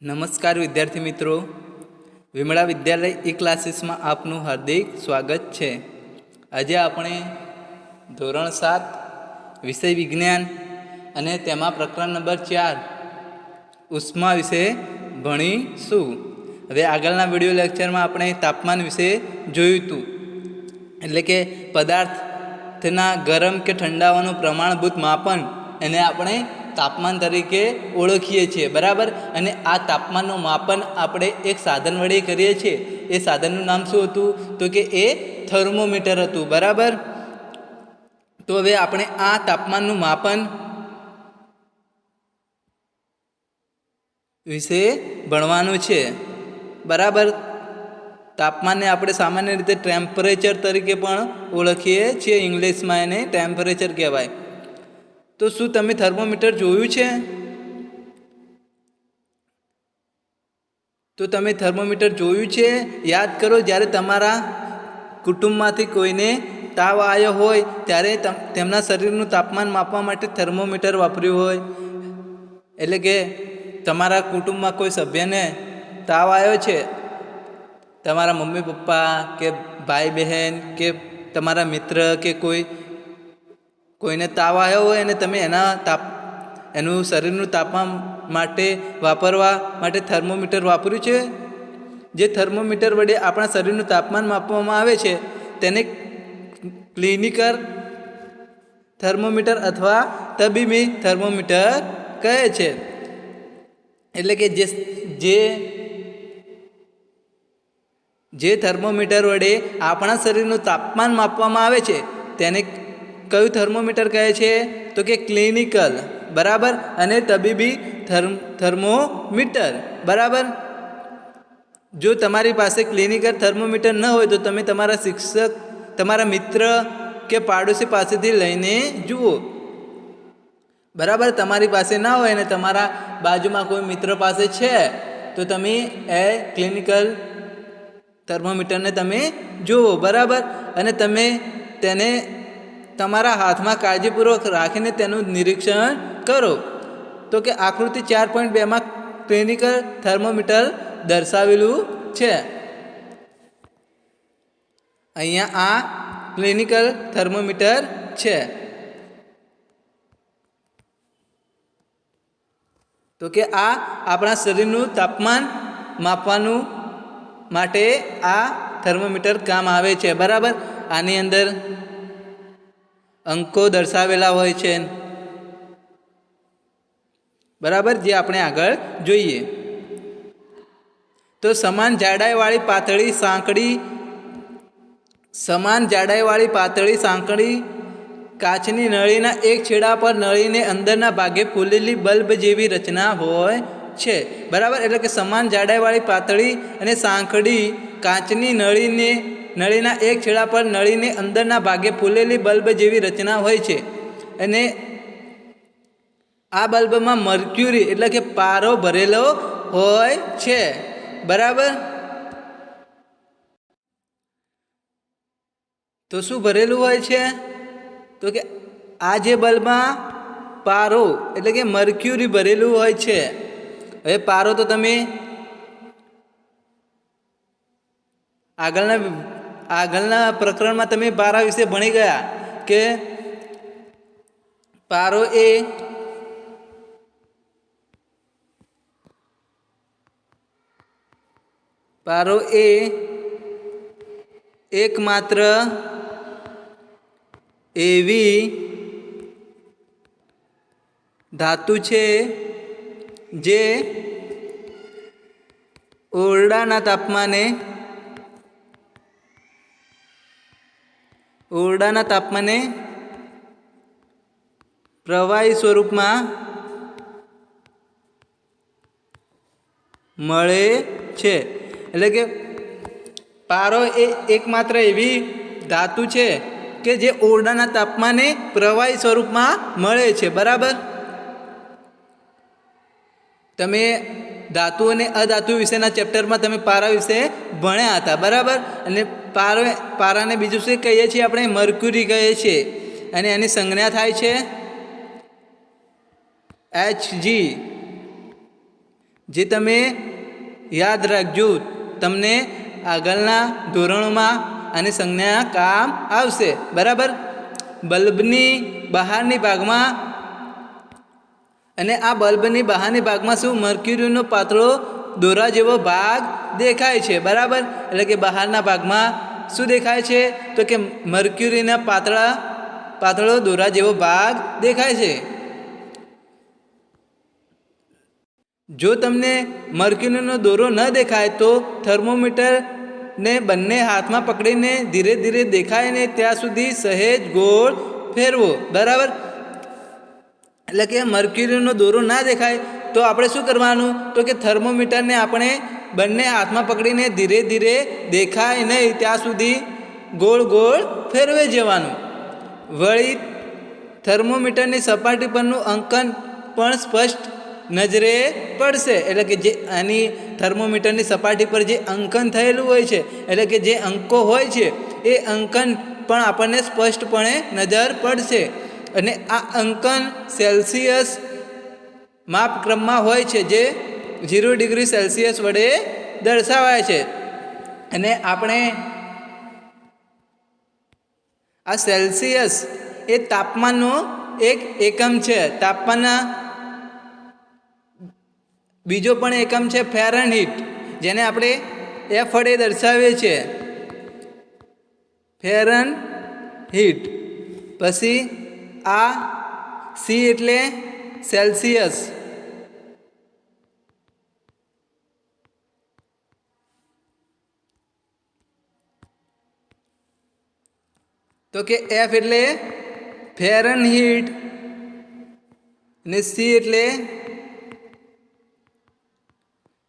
નમસ્કાર વિદ્યાર્થી મિત્રો, વિમળા વિદ્યાલય ઈ ક્લાસીસમાં આપનું હાર્દિક સ્વાગત છે. આજે આપણે ધોરણ 7 વિષય વિજ્ઞાન અને તેમાં પ્રકરણ નંબર 4 ઉષ્મા વિશે ભણીશું. હવે આગળના વિડીયો લેક્ચરમાં આપણે તાપમાન વિશે જોયું હતું, એટલે કે પદાર્થના ગરમ કે ઠંડાવાનું પ્રમાણભૂત માપન એને આપણે તાપમાન તરીકે ઓળખીએ છીએ, બરાબર. અને આ તાપમાનનું માપન આપણે એક સાધન વડે કરીએ છીએ. એ સાધનનું નામ શું હતું? તો કે એ થર્મોમીટર હતું, બરાબર. તો હવે આપણે આ તાપમાનનું માપન વિશે ભણવાનું છે, બરાબર. તાપમાનને આપણે સામાન્ય રીતે ટેમ્પરેચર તરીકે પણ ઓળખીએ છીએ. ઇંગ્લિશમાં એને ટેમ્પરેચર કહેવાય. તો શું તમે થર્મોમીટર જોયું છે? તો તમે થર્મોમીટર જોયું છે? યાદ કરો, જ્યારે તમારા કુટુંબમાંથી કોઈને તાવ આવ્યો હોય ત્યારે તેમના શરીરનું તાપમાન માપવા માટે થર્મોમીટર વાપર્યું હોય. એટલે કે તમારા કુટુંબમાં કોઈ સભ્યને તાવ આવ્યો છે, તમારા મમ્મી પપ્પા કે ભાઈ બહેન કે તમારા મિત્ર કે કોઈને તાવ આવ્યો હોય અને તમે એનું શરીરનું તાપમાન વાપરવા માટે થર્મોમીટર વાપર્યું છે. જે થર્મોમીટર વડે આપણા શરીરનું તાપમાન માપવામાં આવે છે તેને ક્લિનિકલ થર્મોમીટર અથવા તબીબી થર્મોમીટર કહે છે. એટલે કે જે થર્મોમીટર વડે આપણા શરીરનું તાપમાન માપવામાં આવે છે તેને કયું થર્મોમીટર કહે છે? તો કે ક્લિનિકલ, બરાબર, અને તબીબી થર્મોમીટર, બરાબર. જો તમારી પાસે ક્લિનિકલ થર્મોમીટર ન હોય તો તમે તમારા શિક્ષક, તમારા મિત્ર કે પાડોશી પાસેથી લઈને જુઓ, બરાબર. તમારી પાસે ના હોય અને તમારા બાજુમાં કોઈ મિત્ર પાસે છે તો તમે એ ક્લિનિકલ થર્મોમીટરને તમે જુઓ, બરાબર. અને તમે તેને તમારા હાથમાં કાળજીપૂર્વક રાખીને તેનું નિરીક્ષણ કરો. તો કે આકૃતિ 4.2માં ક્લિનિકલ થર્મોમીટર દર્શાવેલું છે. અહીંયા આ ક્લિનિકલ થર્મોમીટર છે. તો કે આ આપણા શરીરનું તાપમાન માપવાનું માટે આ થર્મોમીટર કામ આવે છે, બરાબર. આની અંદર અંકો દર્શાવેલા હોય છે, બરાબર, જે આપણે આગળ જોઈએ. તો સમાન જાડાઈવાળી પાતળી સાંકડી કાચની નળીના એક છેડા પર નળીને અંદરના ભાગે ફૂલેલી બલ્બ જેવી રચના હોય છે, બરાબર. એટલે કે સમાન જાડાઈવાળી પાતળી અને સાંકડી કાચની નળીના એક છેડા પર નળીને અંદરના ભાગે ફૂલેલી બલ્બ જેવી રચના હોય છે. અને આ બલ્બમાં મર્ક્યુરી એટલે કે પારો ભરેલો હોય છે, બરાબર. તો શું ભરેલું હોય છે? તો કે આ જે બલ્બમાં પારો એટલે કે મર્ક્યુરી ભરેલું હોય છે. હવે પારો તો તમે આગળના પ્રકરણમાં તમે પારા વિશે ભણી ગયા કે પારો એ એકમાત્ર એવી ધાતુ છે જે ઓરડાના તાપમાને પ્રવાહી સ્વરૂપમાં મળે છે. એટલે કે પારો એ એકમાત્ર એવી ધાતુ છે કે જે ઓરડાના તાપમાને પ્રવાહી સ્વરૂપમાં મળે છે, બરાબર. તમે ધાતુ અને અધાતુ વિશેના ચેપ્ટરમાં તમે પારા વિશે ભણ્યા હતા, બરાબર. અને પારાને બીજું શું કહીએ છીએ? આપણે મર્ક્યુરી કહીએ છીએ. અને એની સંજ્ઞા થાય છે Hg, જે તમે યાદ રાખજો, તમને આગળના ધોરણોમાં આની સંજ્ઞા કામ આવશે. બરાબર. બલ્બની બહારની ભાગમાં અને આ બલ્બની બહારની ભાગમાં શું મર્ક્યુરીનો પાતળો દોરા જેવો ભાગ દેખાય છે. બરાબર. એટલે કે બહારના ભાગમાં શું દેખાય છે? તો કે મર્ક્યુરીના પાતળો દોરા જેવો ભાગ દેખાય છે. જો તમને મર્ક્યુરીનો દોરો ન દેખાય તો થર્મોમીટરને બંને હાથમાં પકડીને ધીરે ધીરે દેખાય ને ત્યાં સુધી સહેજ ગોળ ફેરવો. બરાબર. એટલે કે મર્ક્યુરીનો દોરો ના દેખાય તો આપણે શું કરવાનું? તો કે થર્મોમીટરને આપણે બંને હાથમાં પકડીને ધીરે ધીરે દેખાય નહીં ત્યાં સુધી ગોળ ગોળ ફેરવી જવાનું. વળી થર્મોમીટરની સપાટી પરનું અંકન પણ સ્પષ્ટ નજરે પડશે. એટલે કે જે આની થર્મોમીટરની સપાટી પર જે અંકન થયેલું હોય છે, એટલે કે જે અંકો હોય છે એ અંકન પણ આપણને સ્પષ્ટપણે નજર પડશે. અને આ અંકન સેલ્સિયસ માપક્રમમાં હોય છે, જે 0 ડિગ્રી સેલ્સિયસ વડે દર્શાવાય છે. અને આપણે આ સેલ્સિયસ એ તાપમાનનો એક એકમ છે. તાપમાનના બીજો પણ એકમ છે ફેરનહીટ, જેને આપણે F વડે દર્શાવીએ છીએ. ફેરનહીટ. પછી આ સી એટલે સેલ્સિયસ. તો કે F એટલે ફેરનહીટ અને સી એટલે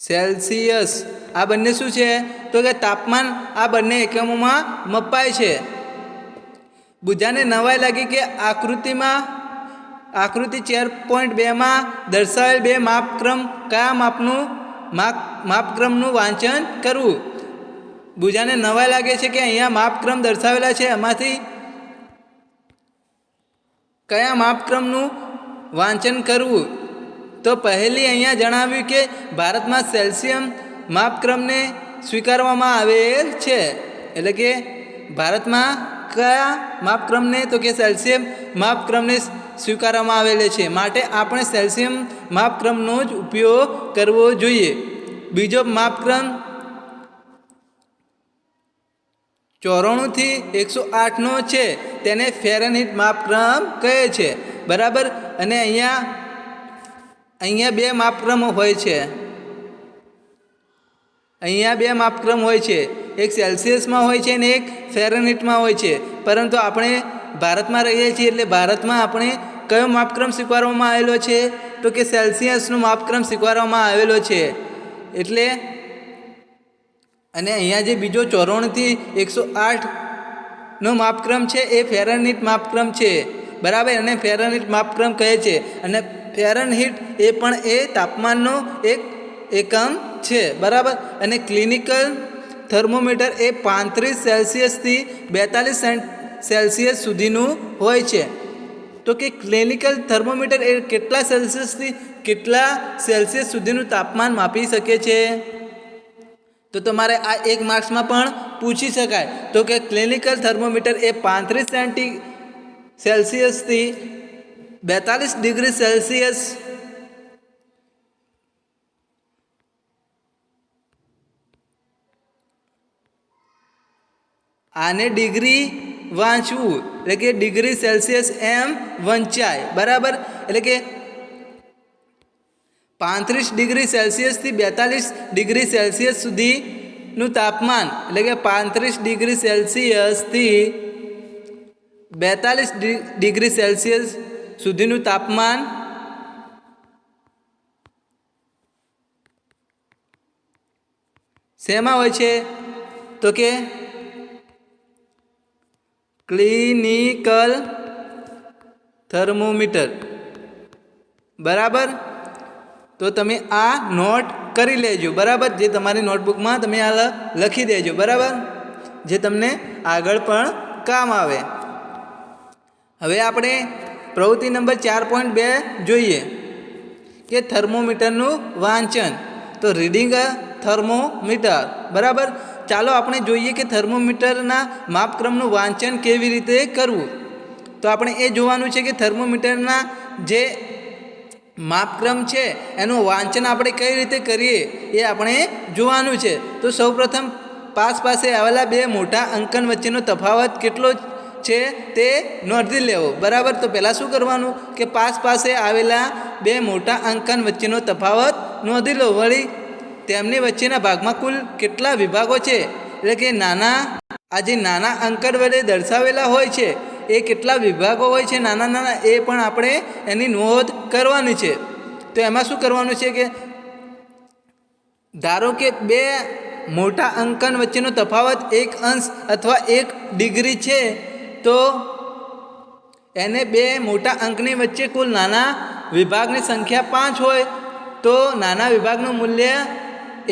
સેલ્સિયસ. આ બંને શું છે? તો કે તાપમાન આ બંને એકમોમાં મપાય છે. બુધાને નવાઈ લાગી કે આકૃતિ 4.2માં દર્શાવેલ બે માપક્રમ કયા માપક્રમનું વાંચન કરવું. બુધાને નવાઈ લાગે છે કે અહીંયા માપક્રમ દર્શાવેલા છે, એમાંથી કયા માપક્રમનું વાંચન કરવું. તો પહેલી અહીંયા જણાવ્યું કે ભારતમાં સેલ્સિયમ માપક્રમને સ્વીકારવામાં આવેલ છે. એટલે કે ભારતમાં કયા માપક્રમને? તો કે સેલ્સિયમ માપક્રમને સ્વીકારવામાં આવેલ છે. માટે આપણે સેલ્સિયમ માપક્રમનો જ ઉપયોગ કરવો જોઈએ. બીજો માપક્રમ 94 થી 108નો છે, તેને ફેરનહીટ માપક્રમ કહે છે. બરાબર. અને અહીંયા બે માપક્રમો હોય છે. અહીંયા બે માપક્રમ હોય છે, એક સેલ્સિયસમાં હોય છે અને એક ફેરનહીટમાં હોય છે. પરંતુ આપણે ભારતમાં રહીએ છીએ એટલે ભારતમાં આપણે કયો માપક્રમ સ્વીકારવામાં આવેલો છે? તો કે સેલ્સિયસનો માપક્રમ સ્વીકારવામાં આવેલો છે. એટલે અને અહીંયા જે બીજો 94 થી 108નો માપક્રમ છે એ ફેરનહીટ માપક્રમ છે. બરાબર. અને ફેરનહીટ માપક્રમ કહે છે. અને ફેરનહીટ એ પણ એ તાપમાનનો એક એકમ છે. બરાબર. અને ક્લિનિકલ થર્મોમીટર એ 35 સેલ્સિયસથી 42 સેલ્સિયસ સુધીનું હોય છે. તો કે ક્લિનિકલ થર્મોમીટર એ કેટલા સેલ્સિયસથી કેટલા સેલ્સિયસ સુધીનું તાપમાન માપી શકે છે? તો તમારે આ એક માર્ક્સમાં પણ પૂછી શકાય. તો કે ક્લિનિકલ થર્મોમીટર એ 35 સેલ્સિયસથી 42 ડિગ્રી સેલ્સિયસ આને ડિગ્રી વાંચવું, એટલે કે ડિગ્રી સેલ્સિયસ એમ વંચાય. બરાબર. એટલે કે 35 ડિગ્રી સેલ્સિયસથી 42 ડિગ્રી સેલ્સિયસ સુધીનું તાપમાન, એટલે કે 35 ડિગ્રી સેલ્સિયસથી 42 ડિગ્રી સેલ્સિયસ સુધીનું તાપમાન શેમાં હોય છે? તો કે ક્લિનિકલ થર્મોમીટર. બરાબર. તો તમે આ નોટ કરી લેજો. બરાબર. જે તમારી નોટબુકમાં તમે આ લખી દેજો. બરાબર. જે તમને આગળ પણ કામ આવે. હવે આપણે પ્રવૃત્તિ નંબર 4.2 જોઈએ કે થર્મોમીટરનું વાંચન. તો રીડિંગ અ થર્મોમીટર. બરાબર. ચાલો આપણે જોઈએ કે થર્મોમીટરના માપક્રમનું વાંચન કેવી રીતે કરવું. તો આપણે એ જોવાનું છે કે થર્મોમીટરના જે માપક્રમ છે એનું વાંચન આપણે કઈ રીતે કરીએ એ આપણે જોવાનું છે. તો સૌપ્રથમ પાસે આવેલા બે મોટા અંકન વચ્ચેનો તફાવત કેટલો છે તે નોંધી લેવો. બરાબર. તો પહેલાં શું કરવાનું કે પાસે આવેલા બે મોટા અંકન વચ્ચેનો તફાવત નોંધી લો. વળી તેમની વચ્ચેના ભાગમાં કુલ કેટલા વિભાગો છે, એટલે કે નાના અંકન વડે દર્શાવેલા હોય છે એ કેટલા વિભાગો હોય છે નાના એ પણ આપણે એની નોંધ કરવાની છે. તો એમાં શું કરવાનું છે કે ધારો કે બે મોટા અંકન વચ્ચેનો તફાવત 1 અંશ અથવા 1 ડિગ્રી છે, તો એને બે મોટા અંકની વચ્ચે કુલ નાના વિભાગની સંખ્યા 5 હોય તો નાના વિભાગનું મૂલ્ય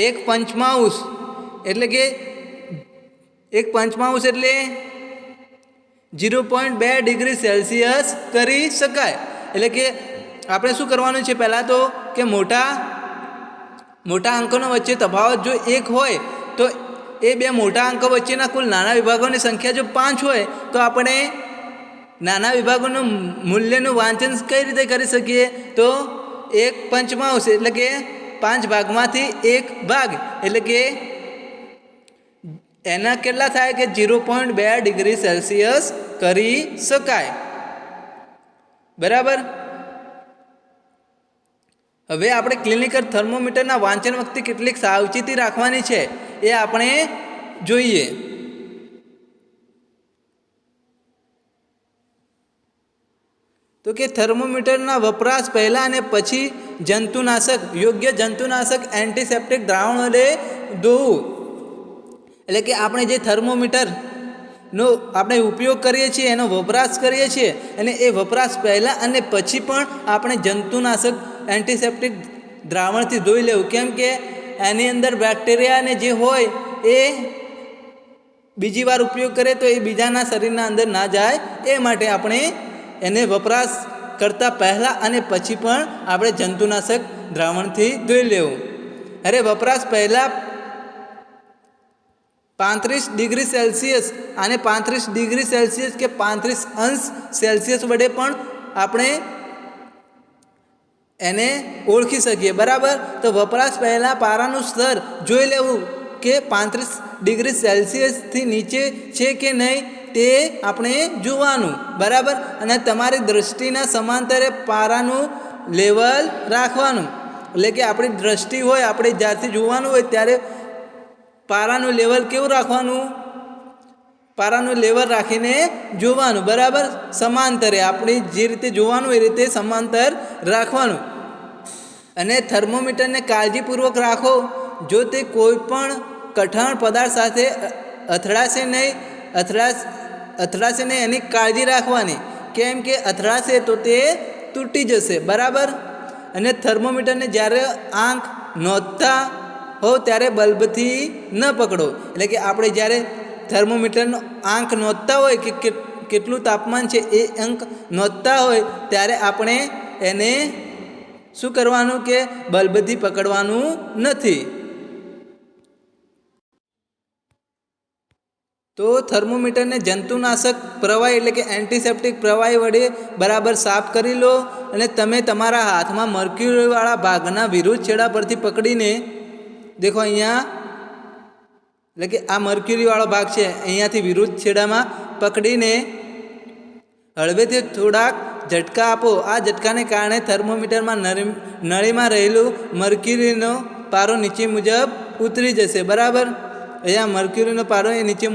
1/5 એટલે કે 1/5 એટલે 0.2 ડિગ્રી સેલ્સિયસ કરી શકાય. એટલે કે આપણે શું કરવાનું છે પહેલાં તો કે મોટા અંકોનો વચ્ચે તફાવત જો 1 હોય તો એ બે મોટા અંકો વચ્ચેના કુલ નાના વિભાગોની સંખ્યા જો 5 હોય તો આપણે નાના વિભાગોનું મૂલ્યનું વાંચન કઈ રીતે કરી શકીએ. તો 1/5 એટલે કે 5 ભાગમાંથી 1 ભાગ એટલે કે એના કેટલા થાય કે 0.2 ડિગ્રી સેલ્સિયસ કરી શકાય. બરાબર. હવે આપણે ક્લિનિકલ થર્મોમીટરના વાંચન વખતે કેટલીક સાવચેતી રાખવાની છે એ આપણે જોઈએ. તો કે થર્મોમીટરના વપરાશ પહેલાં અને પછી યોગ્ય જંતુનાશક એન્ટિસેપ્ટિક દ્રાવણ વડે ધોવું. એટલે કે આપણે જે થર્મોમીટરનો આપણે ઉપયોગ કરીએ છીએ એનો વપરાશ કરીએ છીએ અને એ વપરાશ પહેલાં અને પછી પણ આપણે જંતુનાશક એન્ટિસેપ્ટિક દ્રાવણથી ધોઈ લેવું. કેમ કે એની અંદર બેક્ટેરિયાને જે હોય એ બીજી વાર ઉપયોગ કરે તો એ બીજાના શરીરના અંદર ના જાય એ માટે આપણે એને વપરાશ કરતાં પહેલાં અને પછી પણ આપણે જંતુનાશક દ્રાવણથી ધોઈ લેવું. અરે વપરાશ પહેલાં 35 ડિગ્રી સેલ્સિયસ અને 35 ડિગ્રી સેલ્સિયસ કે 35 અંશ સેલ્સિયસ વડે પણ આપણે એને ઓળખી શકીએ. બરાબર. તો વપરાશ પહેલાં પારાનું સ્તર જોઈ લેવું કે 35 ડિગ્રી સેલ્સિયસથી નીચે છે કે નહીં તે આપણે જોવાનું. બરાબર. અને તમારી દૃષ્ટિના સમાંતરે પારાનું લેવલ રાખવાનું. એટલે કે આપણી દૃષ્ટિ હોય, આપણે જ્યારથી જોવાનું હોય ત્યારે પારાનું લેવલ કેવું રાખવાનું, પારાનું લેવલ રાખીને જોવાનું. બરાબર. સમાંતરે આપણે જે રીતે જોવાનું એ રીતે સમાંતર રાખવાનું. અને થર્મોમીટરને કાળજીપૂર્વક રાખો. જો તે કોઈ પણ કઠણ પદાર્થ સાથે અથડાશે નહીં એની કાળજી રાખવાની. કેમ કે અથડાશે તો તે તૂટી જશે. બરાબર. અને થર્મોમીટરને જ્યારે આંક નોંધતા હો ત્યારે બલ્બથી ન પકડો. એટલે કે આપણે જ્યારે થર્મોમીટરનો આંક નોંધતા હોય કે કેટલું તાપમાન છે એ અંક નોંધતા હોય ત્યારે આપણે એને શું કરવાનું કે બલ્બથી પકડવાનું નથી. તો થર્મોમીટરને જંતુનાશક પ્રવાહી એટલે કે એન્ટિસેપ્ટિક પ્રવાહી વડે બરાબર સાફ કરી લો. અને તમે તમારા હાથમાં મર્ક્યુરીવાળા ભાગના વિરુદ્ધ છેડા પરથી પકડીને દેખો અહીંયા, એટલે કે આ મર્ક્યુરીવાળો ભાગ છે અહીંયાથી વિરુદ્ધ છેડામાં પકડીને હળવેથી થોડાક ઝટકા આપો. આ ઝટકાને કારણે થર્મોમીટરમાં નળીમાં રહેલું મર્ક્યુરીનો પારો નીચે મુજબ ઉતરી જશે. બરાબર. અહીંયા મર્ક્યુરીનો પારો એ નીચે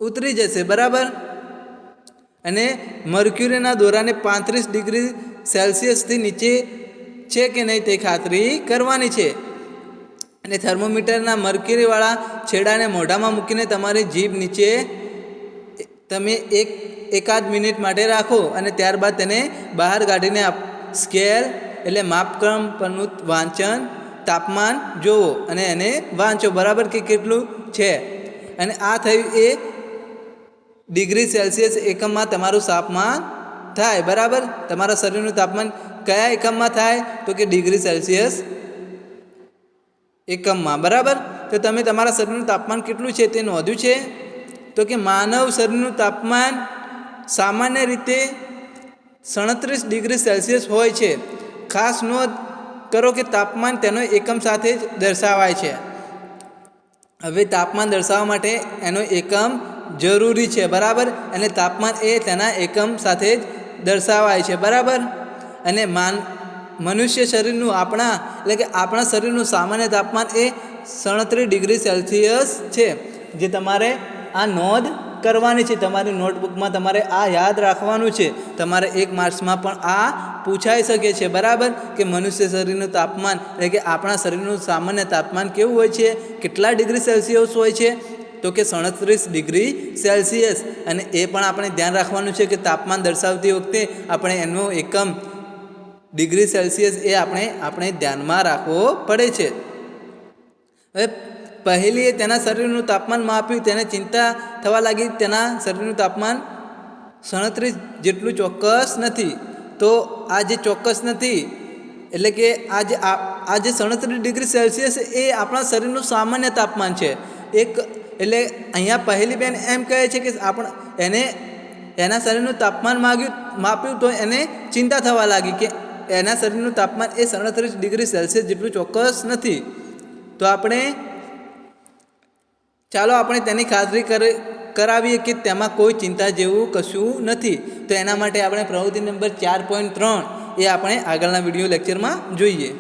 ઉતરી જશે. બરાબર. અને મર્ક્યુરીના દોરાને 35 ડિગ્રી સેલ્સિયસથી નીચે છે કે નહીં તે ખાતરી કરવાની છે. અને થર્મોમીટરના મર્ક્યુરીવાળા છેડાને મોઢામાં મૂકીને તમારી જીભ નીચે તમે એકાદ મિનિટ માટે રાખો અને ત્યારબાદ તેને બહાર કાઢીને સ્કેલ એટલે માપક્રમ પરનું વાંચન તાપમાન જોવો અને એને વાંચો. બરાબર કે કેટલું છે. અને આ થયું એ ડિગ્રી સેલ્સિયસ એકમમાં તમારું તાપમાન થાય. બરાબર. તમારા શરીરનું તાપમાન કયા એકમમાં થાય તો કે ડિગ્રી સેલ્સિયસ એકમમાં. બરાબર. તો તમે તમારા શરીરનું તાપમાન કેટલું છે તે નોંધ્યું છે? તો કે માનવ શરીરનું તાપમાન સામાન્ય રીતે 37 ડિગ્રી સેલ્સિયસ હોય છે. ખાસ નોંધ કરો કે તાપમાન તેનો એકમ સાથે જ દર્શાવાય છે. હવે તાપમાન દર્શાવવા માટે એનો એકમ જરૂરી છે. બરાબર. અને તાપમાન એ તેના એકમ સાથે જ દર્શાવાય છે. બરાબર. અને મનુષ્ય શરીરનું એટલે કે આપણા શરીરનું સામાન્ય તાપમાન એ 37 ડિગ્રી સેલ્સિયસ છે. જે તમારે આ નોંધ કરવાની છે. તમારી નોટબુકમાં તમારે આ યાદ રાખવાનું છે. તમારે 1 માર્ક્સમાં પણ આ પૂછાઈ શકે છે. બરાબર. કે મનુષ્ય શરીરનું તાપમાન એટલે કે આપણા શરીરનું સામાન્ય તાપમાન કેવું હોય છે, કેટલા ડિગ્રી સેલ્સિયસ હોય છે? તો કે 37 ડિગ્રી સેલ્સિયસ. અને એ પણ આપણે ધ્યાન રાખવાનું છે કે તાપમાન દર્શાવતી વખતે આપણે એનો એકમ ડિગ્રી સેલ્સિયસ એ આપણે ધ્યાનમાં રાખવો પડે છે. હવે પહેલીએ તેના શરીરનું તાપમાન માપ્યું, તેને ચિંતા થવા લાગી. તેના શરીરનું તાપમાન 37 જેટલું ચોક્કસ નથી. તો આ જે ચોક્કસ નથી એટલે કે આ જે 37 ડિગ્રી સેલ્સિયસ એ આપણા શરીરનું સામાન્ય તાપમાન છે. એટલે અહીંયા પહેલી બેન એમ કહે છે કે એના શરીરનું તાપમાન માપ્યું તો એને ચિંતા થવા લાગી કે એના શરીરનું તાપમાન એ 37 ડિગ્રી સેલ્સિયસ જેટલું ચોક્કસ નથી. તો ચાલો આપણે તેની ખાતરી કરાવીએ કે તેમાં કોઈ ચિંતા જેવું કશું નથી. તો એના માટે આપણે પ્રવૃત્તિ નંબર 4.3 એ આપણે આગળના વિડીયો લેક્ચરમાં જોઈએ.